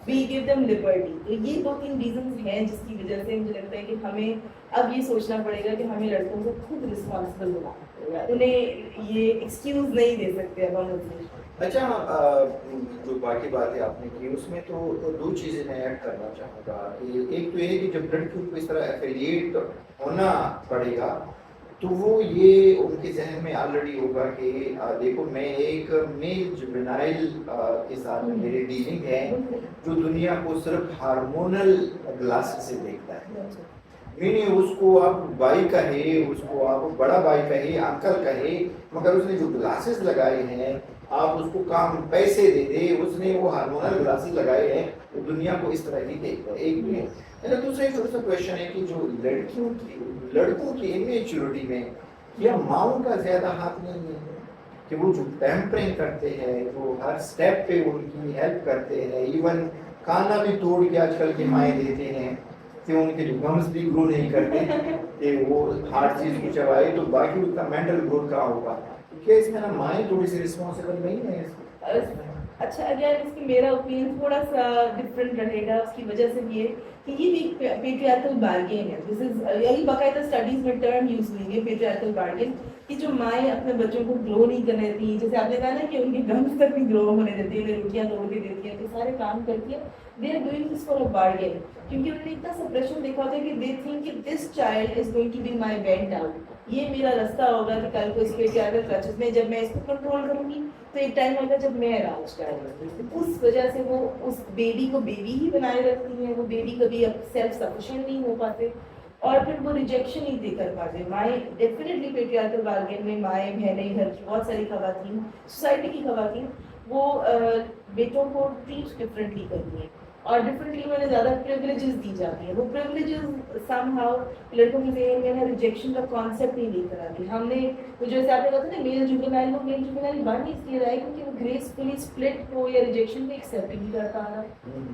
we give them liberty. تو یہ 2-3 reasons ہیں جس کی وجہ سے مجھے لگتا ہے کہ ہمیں اب یہ سوچنا پڑے گا کہ ہمیں لڑکوں کو خود رسپانسبل بنانا پڑے گا, انہیں یہ ایکسکیوز نہیں دے سکتے اب ہم اسے. اچھا, جو باقی باتیں آپ نے کی اس میں تو 2 چیزیں میں ایڈ کرنا چاہوں گا. ایک تو یہ ہے کہ جب لڑکیوں کو اس طرح ایفیلیٹ ہونا پڑے گا تو وہ یہ ان کے ذہن میں آلریڈی ہوگا کہ دیکھو میں ایک میل جوینائل کے ساتھ میری ڈیلنگ ہے جو دنیا کو صرف ہارمونل گلاسز سے دیکھتا ہے. میننگ اس کو آپ بھائی کہے, اس کو آپ بڑا بھائی کہے, انکل کہے, مگر اس نے جو گلاسز لگائے ہیں آپ اس کو کام پیسے دے دے, اس نے وہ ہارمونل گلاسز لگائے ہیں تو دنیا کو اس طرح ہی دیکھتا ہے. ایک بھی ہے. دوسرا ایک چھوٹا سا کویشچن ہے کہ جو لڑکوں کی امیچورٹی میں یا ماؤں کا زیادہ ہاتھ نہیں ہے کہ وہ جو پیمپرنگ کرتے ہیں, جو ہر اسٹیپ پہ ان کی ہیلپ کرتے ہیں, ایون کھانا بھی توڑ کے آج کل کی مائیں دیتے ہیں کہ ان کے جو گمز بھی گرو نہیں کرتے کہ وہ ہارڈ چیز کو چبائے, تو باقی اس کا مینٹل گروتھ کہاں ہوگا؟ کیونکہ اس میں نا مائیں تھوڑی سی رسپانسبل نہیں ہے. اچھا, اگر اس کی میرا اوپینین تھوڑا سا ڈفرینٹ رہے گا. اس کی وجہ سے یہ کہ یہ بھی ایک پیٹریارکل بارگین ہے. دس از یہی باقاعدہ اسٹڈیز میں ٹرم یوز ہوئی ہے پیٹریارکل بارگین, کہ جو مائیں اپنے بچوں کو گرو نہیں کرنے دیتی, جیسے آپ نے کہا نا کہ ان کے گمز تک بھی گرو ہونے دیتی ہیں, روٹیاں توڑ کے دیتی ہیں, کہ سارے کام کرتی ہیں. They are doing this for a bargain, کیونکہ انہوں نے اتنا سپریشن دیکھا ہوتا ہے کہ دے تھنک کہ this child is going to be my vent out, یہ میرا راستہ ہوگا کہ کل کو اس پیٹریارکل کلچرز میں جب میں اس کو کنٹرول کروں گی تو ایک ٹائم ہوگا جب میں راج کروں. اس وجہ سے وہ اس بیبی کو بیبی ہی بنائے رکھتی ہیں. وہ بیبی کبھی اب سیلف سفیشینٹ نہیں ہو پاتے اور پھر وہ ریجیکشن ہی دے کر پاتے. مائیں ڈیفینیٹلی پیٹریارکل بارگین میں مائیں بہنیں گھر کی بہت ساری خواتین, سوسائٹی کی خواتین, وہ بیٹوں کو ٹریٹ ڈفرینٹلی کرتی ہیں اور ڈفرینٹلی میں نے زیادہ پریولیجز دی جاتی ہیں. وہ پریولیجز سم ہاؤ لڑکوں کے ذہن میں ریجیکشن کا کانسیپٹ ہی نہیں کراتی. ہم نے وہ جیسے آپ نے کہا تھا نا میل جوینائل, وہ میل جوینائل بن اس لیے رہا ہے کیونکہ وہ گریسفلی اسپلٹ کو یا ریجیکشن کو ایکسیپٹ نہیں کرتا رہا,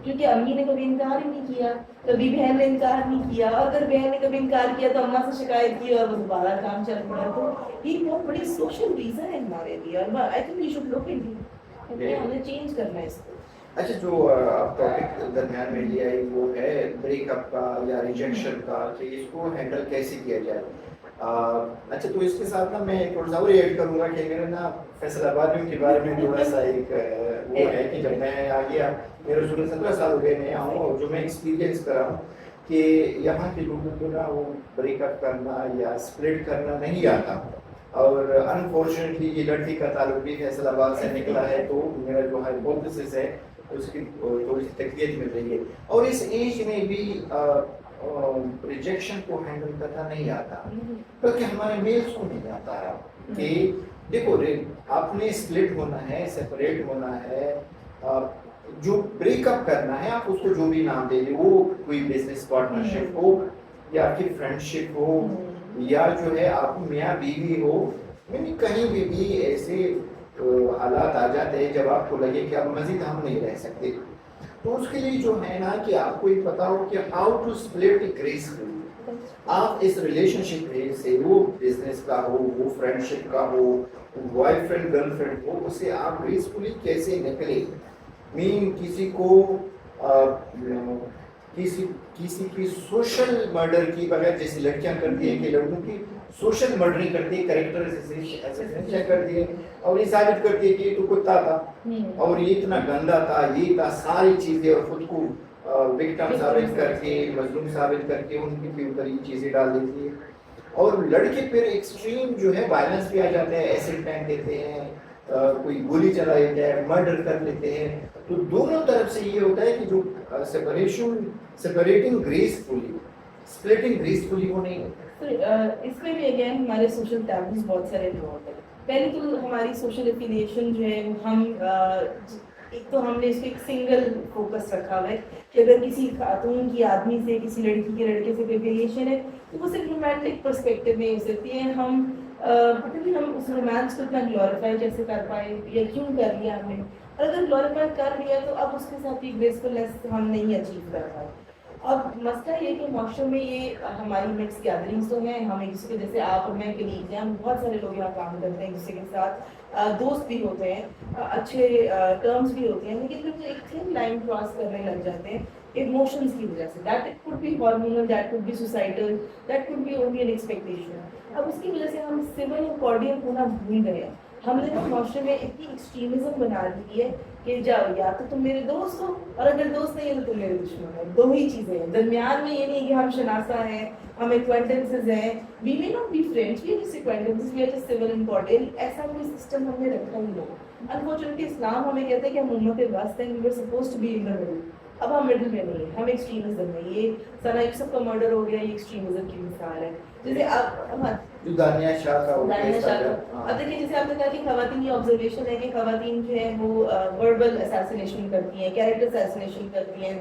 کیونکہ امی نے کبھی انکار ہی نہیں کیا, کبھی بہن نے انکار نہیں کیا, اور اگر بہن نے کبھی انکار کیا تو اماں سے شکایت کی اور وہ دوبارہ کام چل پڑا. تو یہ بہت بڑی سوشل ریزن ہے ہمارے لیے, اور I think we should look into it, ہمیں چینج کرنا ہے اس کو. اچھا, جو آپ ٹاپک درمیان میں لیا ہے وہ ہے بریک اپ کا یا ریجیکشن کا, کہ اس کو ہینڈل کیسے کیا جائے. اچھا, تو اس کے ساتھ نا میں تھوڑا سا اور ایڈ کروں گا کہ میرے نا فیصل آبادیوں کے بارے میں تھوڑا سا ایک وہ ہے کہ جب میں آ گیا, میرے 16-17 سال ہو گئے میں آؤں, اور جو میں ایکسپیرینس کرا ہوں کہ یہاں کے لوگوں کو نا وہ بریک اپ کرنا یا اسپلٹ کرنا نہیں آتا. اور انفارچونیٹلی یہ لڑکی کا تعلق بھی فیصل آباد سے نکلا ہے, تو میرا جو ہائپوتھیسس ہے اس کی تھوڑی سی تقویت مل رہی ہے. اور اس ایج میں بھی ریجیکشن کو ہینڈل کرنا نہیں آتا, بلکہ ہمارے میلز کو نہیں آتا ہے کہ دیکھو آپ نے اسپلٹ ہونا ہے, سیپریٹ ہونا ہے, جو بریک اپ کرنا ہے آپ اس کو جو بھی نام دے دیں, وہ کوئی بزنس پارٹنرشپ ہو یا پھر فرینڈشپ ہو یا جو ہے آپ میاں بیوی ہو, یعنی کہیں بھی ایسے حالات آ جاتے ہیں جب آپ کو لگے کہ اب مزید ہم نہیں رہ سکتے, تو اس کے لیے جو ہے نا کہ آپ کو یہ پتا ہو کہ ہاؤ ٹو اسپلٹ گریسفلی. آپ اس ریلیشن شپ سے, وہ بزنس کا ہو, وہ فرینڈشپ کا ہو, بوائے فرینڈ گرل فرینڈ ہو, اسے آپ گریسفلی کیسے نکلے. مین کسی کو کسی کی سوشل مرڈر کی بغیر, جیسے لڑکیاں کرتی ہیں کہ لڑکوں کی سوشل مرڈرنگ کرتی ہے, کریکٹر اسیسینشن کرتی ہے اور یہ ثابت کرتی ہے کہ یہ تو کتا تھا اور یہ اتنا گندا تھا, یہ تھا, ساری چیزیں, اور خود کو وکٹم ثابت کر کے, مظلوم ثابت کر کے ان کے اوپر یہ چیزیں ڈال دیتی ہے. اور لڑکے پھر ایکسٹریم جو ہے وائلنس پہ آ جاتے ہیں, ایسڈ پھینک دیتے ہیں, کوئی گولی چلا دیتا ہے, مرڈر کر لیتے ہیں. تو دونوں طرف سے یہ ہوتا ہے کہ جو سپریٹنگ گریسفلی, سپلٹنگ گریسفلی وہ نہیں ہوتا. اس میں بھی اگین ہمارے سوشل ٹیبوز بہت سارے انوالوڈ ہیں. پہلے تو ہماری سوشل افیلیشن جو ہے ہم ایک تو ہم نے اس کو ایک سنگل فوکس رکھا ہوا ہے کہ اگر کسی خاتون کی آدمی سے, کسی لڑکی کے لڑکے سے کوئی افیلیشن ہے تو وہ صرف رومانٹک پرسپیکٹو میں ہو سکتی ہے. ہم پتہ نہیں ہم اس رومانس کو اتنا گلوریفائی کیسے کر پائے یا کیوں کر لیا ہم نے, اور اگر گلوریفائی کر لیا تو اب اس کے ساتھ ایک گریسفلنس ہم نہیں اچیو کر پائے. اب مسئلہ یہ کہ معاشرے میں یہ ہماری مکس گیدرنگس تو ہیں, ہم ایک دوسرے کے جیسے آپ اور میں کلیگ ہیں, ہم بہت سارے لوگ یہاں کام کرتے ہیں ایک دوسرے کے ساتھ, دوست بھی ہوتے ہیں, اچھے ٹرمز بھی ہوتے ہیں, لیکن پھر ایک تھن لائن کراس کرنے لگ جاتے ہیں ایموشنس کی وجہ سے. That it could be hormonal, that could be societal, that could be only an expectation. اب اس کی وجہ سے ہم سول اور کارڈیل ہونا بھول گئے ہیں. ہم نے معاشرے میں اتنی ایکسٹریمزم بنا دی ہے کہ جاؤ یا تو تم میرے دوست ہو, اور اگر دوست نہیں ہے تو تم میرے دشمن ہو. دو ہی چیزیں ہیں, درمیان میں یہ نہیں کہ ہم شناسہ ہیں, ہم ایکوائنٹنسز ہیں, وی may not be friends, we are just acquaintances, we are just civil and cordial. ایسا کوئی سسٹم ہم نے رکھا ہی نہیں. انفارچونیٹلی اسلام ہمیں کہتا ہے کہ ہم امت وسط ہیں, we were supposed to be in the middle. اب ہم مڈل میں نہیں ہیں, ہم ایکسٹریمزم میں. یہ ثنا یوسف کا مرڈر ہو گیا, یہ ایکسٹریمزم کی مثال ہے. جیسے آپ دانیہ شاہ کا اب دیکھیے, جیسے آپ نے کہا کہ خواتین کی آبزرویشن ہے کہ خواتین جو ہیں وہ وربل اساسینیشن کرتی ہیں, کیریکٹر اساسینیشن کرتی ہیں.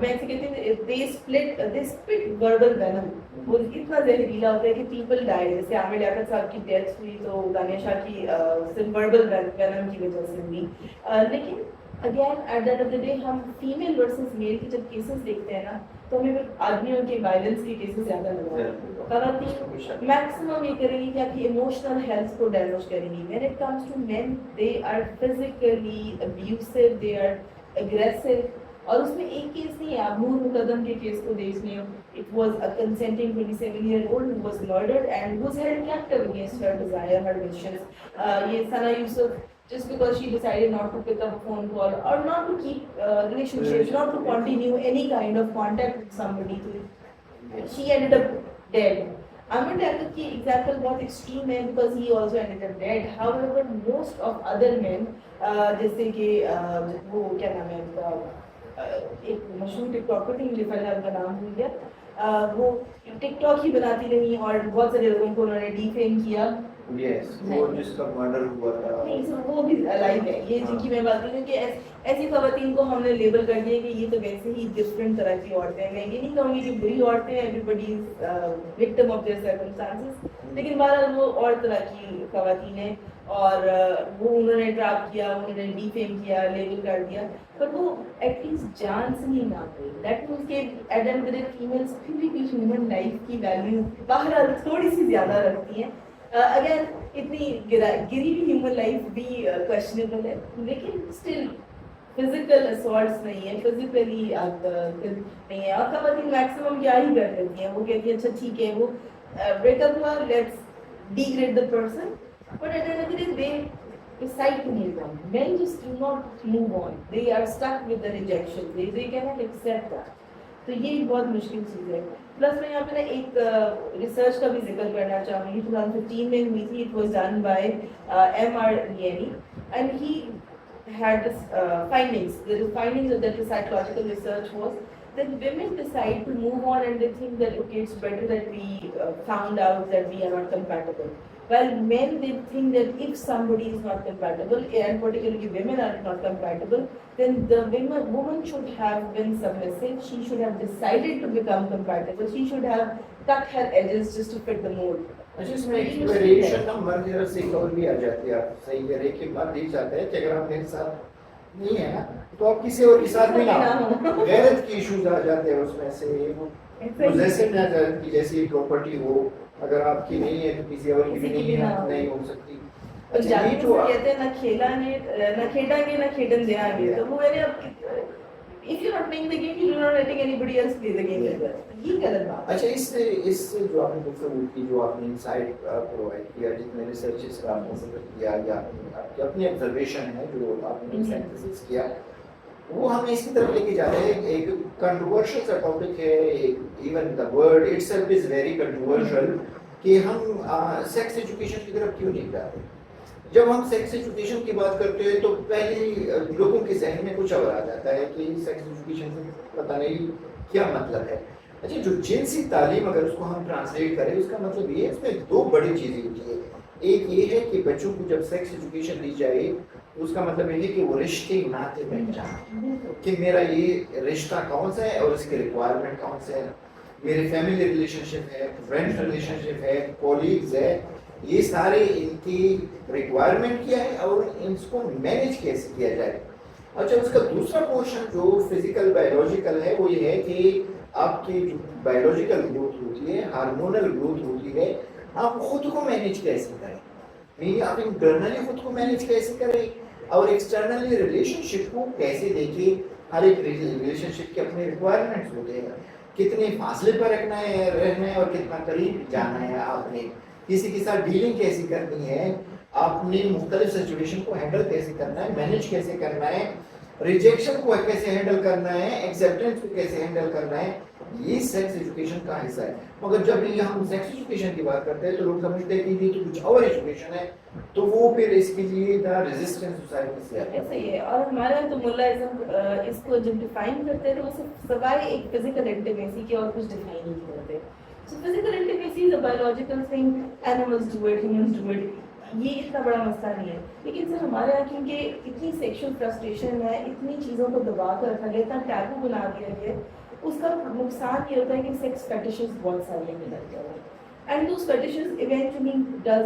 میں ایسے کہتی ہوں دے اسپٹ وربل وینم. وہ اتنا زہریلا ہوتا ہے کہ پیپل ڈائی. جیسے عامر لیاقت صاحب کی ڈیتھ ہوئی تو دانیہ شاہ کی صرف وربل وینم کی وجہ سے ہوئی. لیکن again at the end of the day ہم فیمیل ورسز میل کے جب کیسز دیکھتے ہیں نا, تو ہمیں آدمیوں کے وائلنس کے کیسز زیادہ لگا. خواتین میکسیمم یہ کریں گی کہ آپ کی ایموشنل ہیلتھ کو ڈیمیج کریں گی. When it comes to men, they are physically abusive, they are aggressive. اور اس میں ایک کیس نہیں ہے, آپ نور مقدم کے کیس کو دیکھ لیں. It was a consenting 27-year-old who was murdered and was held captive against her desire, her wishes. یہ ثنا یوسف, just because she decided not to pick up a phone call or not to keep relationships, not to continue any kind of contact with somebody, she ended up dead. Amar Liaquat کی example بہت extreme ہے because he also ended up dead. However, most of other men, جیسے کہ وہ کیا نام ہے ان کا, ایک مشہور ٹک ٹاکر تھی, مجھے فیل کا نام بھول گیا, وہ ٹک ٹاک ہی بناتی رہی اور بہت سارے لوگوں کو انہوں نے ڈیفیم کیا. وہ جس کا مرڈر ہوا تھا وہ بھی الائیو ہے. یہ جن کی میں بات کر رہی ہوں کہ ایسی خواتین کو ہم نے لیبل کر دیا کہ یہ تو ویسے ہی ڈفرینٹ طرح کی عورتیں ہیں. میں یہ نہیں کہوں گی کہ بری عورتیں ہیں, everybody is victim of their circumstances, لیکن بہرحال وہ اور طرح کی خواتین ہیں اور وہ انہوں نے ٹراپ کیا, انہوں نے ڈیفیم کیا, لیبل کر دیا, پر وہ ایٹ لیسٹ جان سے نہیں نہ گئی. دیٹ مینس کہ at end of the day females پھر بھی کچھ ہیومن لائف کی ویلیو بہرحال تھوڑی سی زیادہ رکھتی ہیں. اگر اتنی گری ہوئی ہیومن لائف بھی کوشچنیبل ہے, لیکن اسٹل فزیکل اسالٹس نہیں ہے, فزیکلی آپ نہیں ہے. اور خواتین میکسیمم کیا ہی کر دیتی ہیں, وہ کہتی ہیں اچھا ٹھیک ہے وہ بریک اپ ہوا, let's degrade the person, but at end of the day they decide to move on. Men just do not move on. They are stuck with the rejection. They cannot accept that. تو یہ بہت مشکل چیز ہے. Plus میں یہاں پہ نا ایک ریسرچ کا بھی ذکر کرنا چاہوں گی, 2015 میں ہوئی تھی. It was done by M.R. Lieni and he had this findings. The findings of that psychological research was that women decide to move on and they think that okay, it's better that we found out that we are not compatible. While men, they think that if somebody is not compatible, and particularly women are not compatible, then the woman should have been submissive. She should have decided to become compatible. She should have cut her edges just to fit the mold. اچھا, اس میں ایک variation مرد طرف سے ایک اور بھی آ جاتی ہے. آپ صحیح کہہ رہے کہ بات دیکھ جاتا ہے کہ اگر آپ میرے ساتھ نہیں ہے نا تو آپ کسی اور کے ساتھ بھی نہ ہو. غیرت کی ایشوز آ جاتے ہیں اس میں سے. پوزیسونیس کی جیسی پراپرٹی ہو, اگر آپ کی نہیں ہے تو کسی اور کی بھی نہیں ہو سکتی. کہتے ہیں نہ کھیلا گے نہ کھیڈا گے نہ کھیڈن دیا گے. تو وہ میں نے if you're not playing the game, you're not letting anybody else play the game either. یہ غلط بات. اچھا, اس سے جو آپ نے گفتگو کی, جو آپ نے انسائٹ پرووائڈ کیا, جتنے ریسرچز کا آپ نے ذکر کیا یا آپ کی اپنی آبزرویشن ہے جو آپ نے سینتھسس کیا, وہ ہمیں اس کی طرف لے کے جاتے ہیں. ایک کنٹروورشل سا ٹاپک ہے, even the word it self is very controversial, کہ ہم سیکس ایجوکیشن کی طرف کیوں نہیں جاتے. جب ہم سیکس ایجوکیشن کی بات کرتے ہیں تو پہلے لوگوں کے ذہن میں کچھ اور آ جاتا ہے کہ سیکس ایجوکیشن سے پتہ نہیں کیا مطلب ہے. اچھا, جو جنسی تعلیم اگر اس کو ہم ٹرانسلیٹ کریں, اس کا مطلب یہ ہے, اس میں دو بڑی چیزیں ہوتی ہیں. ایک یہ ہے کہ بچوں کو جب سیکس ایجوکیشن دی جائے اس کا مطلب یہ ہے کہ وہ رشتے ناطے پہچان, کہ میرا یہ رشتہ کون سا ہے اور اس کے ریکوائرمنٹ کون سے ہے, میرے فیملی ریلیشن شپ ہے, فرینڈ ریلیشن شپ ہے, کولیگز ہے, یہ سارے ان کی ریکوائرمنٹ کیا ہے اور ان کو مینیج کیسے کیا جائے. اچھا اس کا دوسرا پورشن جو فزیکل بایولوجیکل ہے وہ یہ ہے کہ آپ کی جو بایولوجیکل گروتھ ہوتی ہے ہارمونل گروتھ ہوتی ہے آپ خود کو مینیج کیسے کریں یعنی آپ انٹرنلی خود کو مینیج کیسے کریں اور ایکسٹرنلی ریلیشن شپ کو کیسے دیکھیں ہر ایک ریلیشن شپ کے اپنے ریکوائرمنٹس ہوتے ہیں کتنے فاصلے پر رکھنا ہے اور کتنا قریب جانا ہے آپ نے کسی کے ساتھ ڈیلنگ کیسی کرنی ہے آپ نے مختلف سچویشن کو ہینڈل کیسے کرنا ہے مینیج کیسے کرنا ہے ریجیکشن کو کیسے ہینڈل کرنا ہے ایکسیپٹنس کو کیسے ہینڈل کرنا ہے یہ سیکس ایجوکیشن کا حصہ ہے مگر جب یہ ہم سیکس ایجوکیشن کی بات کرتے ہیں تو لوگ سمجھتے ہیں کہ یہ تو کچھ اور ایجوکیشن ہے تو وہ پھر اس کے لیے دا ریزسٹنس سوسائٹی سے آتا ہے ایسا ہی ہے اور ہمارا تو ملاازم اس کو جب ڈیفائن کرتے ہیں تو وہ صرف سوائے ایک فزیکل انٹیمیسی کے اور کچھ ڈیفائن نہیں کرتے so physical intimacy is a biological thing animals do it humans do it یہ اتنا بڑا مسئلہ نہیں ہے لیکن سر ہمارے یہاں کیونکہ اتنی سیکشل فرسٹریشن ہے اتنی چیزوں کو دبا کر رکھا گیا اتنا ٹیبو بنا دیا گیا اس کا نقصان یہ ہوتا ہے کہ سیکس فیٹشز بہت سارے میں لگ جاتے ہیں and those fetuses eventually does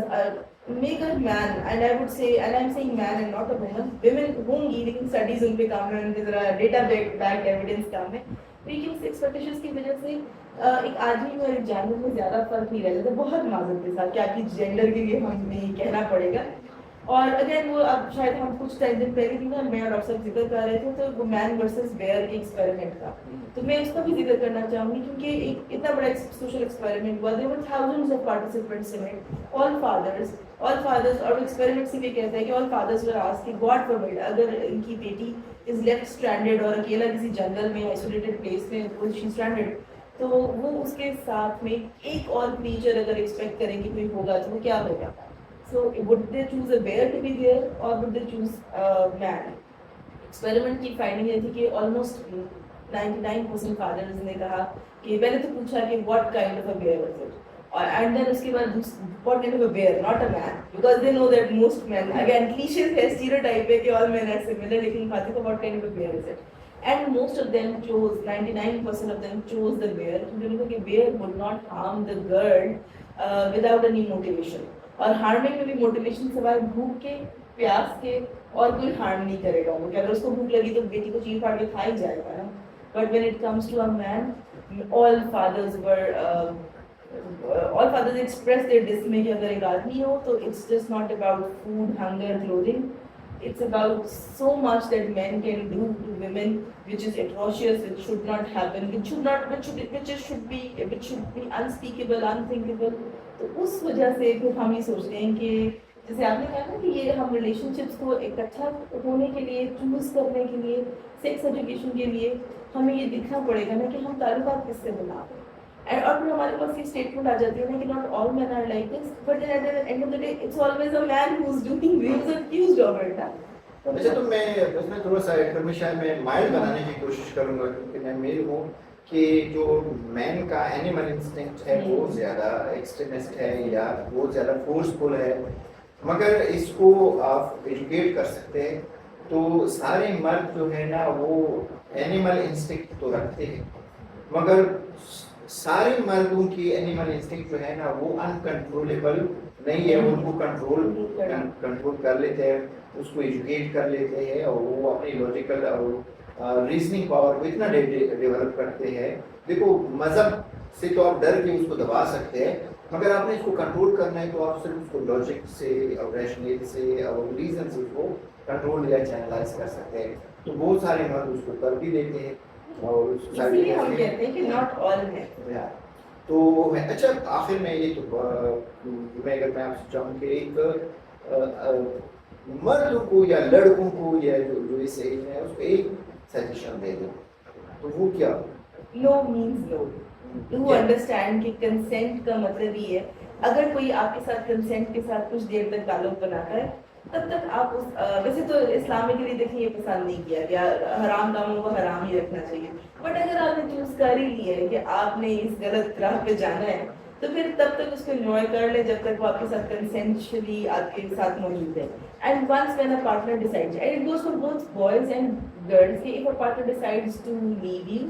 make a man and I would say and I am seeing man and not a woman women ہوں گی لیکن اسٹڈیز ان پہ کام ہے ان کے ذرا ڈیٹا بیک ایویڈنس کام ہے لیکن سیکس فیٹشز کی وجہ سے ایک آدمی میں اور ایک جانور میں زیادہ فرق نہیں رہ جاتا بہت معذرت کے ساتھ کہ آپ کی جینڈر کے لیے ہمیں کہنا پڑے گا اور اگر وہ اب شاید ہم کچھ ٹائم دن پہلے بھی نا میں اور افسر ذکر کر رہے تھے تو وہ مین ورسز بیئر کے ایکسپیریمنٹ کا تو میں اس کا بھی ذکر کرنا چاہوں گی کیونکہ ایک اتنا بڑا سوشل ایکسپیریمنٹ ہوا there were thousands of participants in it all fathers اور ایکسپیریمنٹ سے بھی کہتا ہے کہ all fathers were asked کہ God forbid اگر ان کی بیٹی is left stranded اور اکیلا کسی جنگل میں isolated place میں she's stranded تو وہ اس کے ساتھ میں ایک اور کریچر اگر ایکسپیکٹ کریں کہ کوئی ہوگا تو وہ کیا ہوگا سو would they choose a bear to be there or would they choose a man experiment کی فائنڈنگ یہ تھی کہ almost 99% fathers نے کہا کہ پہلے تو پوچھا کہ what kind of a bear was it and then اس کے بعد what kind of a bear not a man because they know that most men again cliché ہے stereotype ہے کہ all men are similar لیکن کہتے ہیں what kind of a bear is it and most of them chose 99% of them chose the bear کیونکہ کہ bear would not harm the girl without any motivation اور harming میں بھی motivation سوائے بھوک کے پیاس کے اور کوئی harm نہیں کرے گا وہ کہ اگر اس کو بھوک لگی تو بیٹی کو چیر پھاڑ کے کھا ہی جائے گا نا but when it comes to a man all fathers express their dismay کہ اگر ایک آدمی ہو تو it's just not about food, hunger, clothing it's about so much that men can do to women which is atrocious, it should not happen, which should be unspeakable, unthinkable. تو اس وجہ سے پھر ہم یہ سوچتے ہیں کہ جیسے آپ نے کہا نا کہ یہ ہم ریلیشن شپس کو اکٹھا ہونے کے لیے چوز کرنے کے لیے سیکس ایجوکیشن کے لیے ہمیں یہ دیکھنا پڑے گا نا کہ ہم تعلقات کس سے بنا رہے ہیں اور پھر ہمارے پاس یہ اسٹیٹمنٹ آ جاتی ہے نا کہ not all men are like this but at the end of the day it's always a man who is doing who is accused of it. اچھا تو میں اس میں تھوڑا سا انفارمیشن میں مائل بنانے کی کوشش کروں گا کیونکہ میں میل ہوں کہ جو مین کا اینیمل انسٹنکٹ ہے وہ زیادہ ایکسٹریمسٹ ہے یا بہت زیادہ فورسفل ہے مگر اس کو آپ ایجوکیٹ کر سکتے ہیں تو سارے مرد جو ہے نا وہ اینیمل انسٹنکٹ تو رکھتے ہیں مگر سارے مردوں کی اینیمل انسٹنکٹ جو ہے نا وہ انکنٹرولیبل نہیں ہے ان کو کنٹرول کر لیتے ہیں اس کو ایجوکیٹ کر لیتے ہیں اور وہ اپنی لاجیکل اور ریزننگ پاور کو اتنا ڈیولپ کرتے ہیں. دیکھو مذہب سے تو آپ ڈر کے اس کو دبا سکتے ہیں مگر آپ نے اس کو کنٹرول کرنا ہے تو آپ صرف اس کو لاجک سے اور ریشنل سے اور ریزن سے اس کو کنٹرول یا چینلائز کر سکتے ہیں. تو بہت سارے مرد اس کو کر بھی دیتے ہیں اور سوسائٹی ہم کہتے ہیں کہ ناٹ آل ہے. تو اچھا آخر میں یہ تو میں اگر میں آپ سے چاہوں کہ ایک مردوں کو یا لڑکوں کو یا جو اس ایج میں اس کو ایک سجیشن دے دو تو وہ کیا؟ نو مینز نو. ڈو انڈرسٹینڈ کہ کنسینٹ کا مطلب یہ ہے اگر کوئی آپ کے ساتھ کنسینٹ کے ساتھ کچھ دیر تک تعلق بناتا ہے تب تک آپ اس ویسے تو اسلام کے لیے دیکھیں یہ پسند نہیں کیا گیا حرام کاموں کو حرام ہی رکھنا چاہیے بٹ اگر آپ نے چوز کر ہی لیا ہے کہ آپ نے اس غلط راہ پہ جانا ہے تو پھر تب تک اس کو انجوائے کر لیں جب تک وہ آپ کے ساتھ کنسینشلی آپ کے ساتھ موجود ہے. And once when a partner decides and it goes for both boys and girls کہ if a partner decides to leave you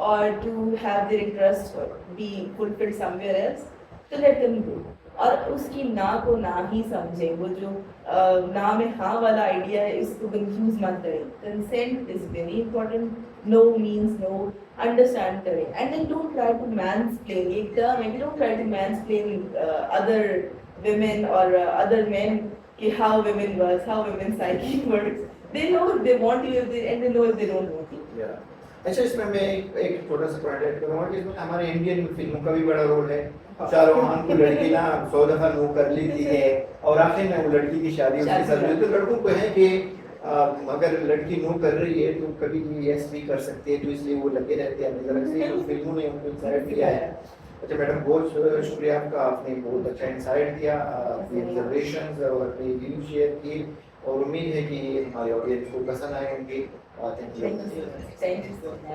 اور to have their interest be fulfilled somewhere else تو لیٹ دیم گو. اور اس کی نا کو نا ہی سمجھیں. وہ جو نا میں ہاں والا آئیڈیا ہے اس کو کنفیوز مت کریں. Consent is very important. No means no. Understand کریں. And then don't try to mansplain. ایک ٹرم ہے کہ don't try to mansplain other women or other men ki how women works, how women psyche works. They know if they want you and they know if they don't want you. Yeah. اچھا اس میں ایک چھوٹا سا point add کروں گا کہ اس میں ہمارے Indian فلموں کا بھی بڑا رول ہے. شاہ رخ خان کو لڑکی نا 100 دفعہ نو کر لیتی ہے اور آخر میں وہ لڑکی کی شادی اس کے ساتھ ہوئی. تو لڑکوں کو ہے کہ اگر لڑکی نو کر رہی ہے تو کبھی بھی یس بھی کر سکتے ہیں, تو اس لیے وہ لگے رہتے ہیں اپنی طرف سے. فلموں نے ان کو انسائٹ کیا ہے. اچھا میڈم بہت شکریہ آپ کا, آپ نے بہت اچھا انسائٹ دیا, اپنی آبزرویشنز اور اپنی ویو شیئر کی, اور امید ہے کہ ہمارے آڈینس کو پسند آئے ہوں گے. Thank you so much.